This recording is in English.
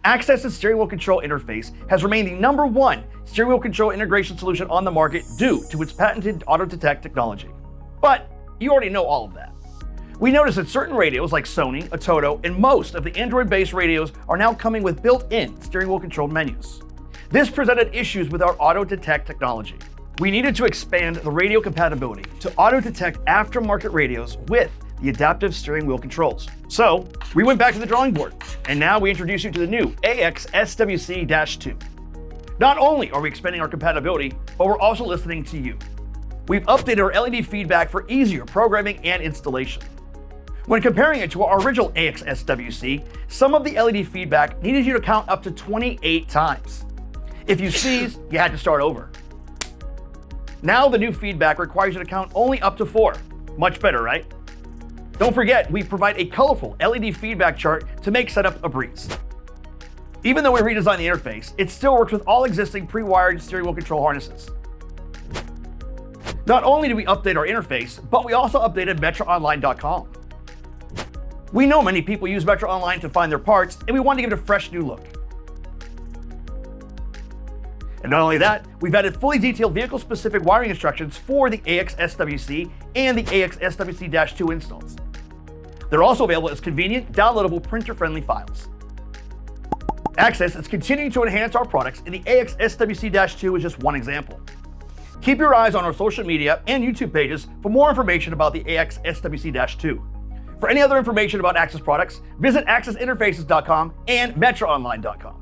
Axxess's steering wheel control interface has remained the #1 steering wheel control integration solution on the market due to its patented auto-detect technology. But you already know all of that. We noticed that certain radios like Sony, Atoto, and most of the Android-based radios are now coming with built-in steering wheel controlled menus. This presented issues with our auto-detect technology. We needed to expand the radio compatibility to auto-detect aftermarket radios with the adaptive steering wheel controls. So we went back to the drawing board, and now we introduce you to the new AXSWC-2. Not only are we expanding our compatibility, but we're also listening to you. We've updated our LED feedback for easier programming and installation. When comparing it to our original AXSWC, some of the LED feedback needed you to count up to 28 times. If you sneezed, you had to start over. Now the new feedback requires you to count only up to 4. Much better, right? Don't forget, we provide a colorful LED feedback chart to make setup a breeze. Even though we redesigned the interface, it still works with all existing pre-wired steering wheel control harnesses. Not only did we update our interface, but we also updated MetraOnline.com. We know many people use Metra Online to find their parts, and we wanted to give it a fresh new look. And not only that, we've added fully detailed vehicle-specific wiring instructions for the AXSWC and the AXSWC-2 installs. They're also available as convenient, downloadable, printer-friendly files. Axxess is continuing to enhance our products, and the AXSWC-2 is just one example. Keep your eyes on our social media and YouTube pages for more information about the AXSWC-2. For any other information about Axxess products, visit AXXESsinterfaces.com and MetraOnline.com.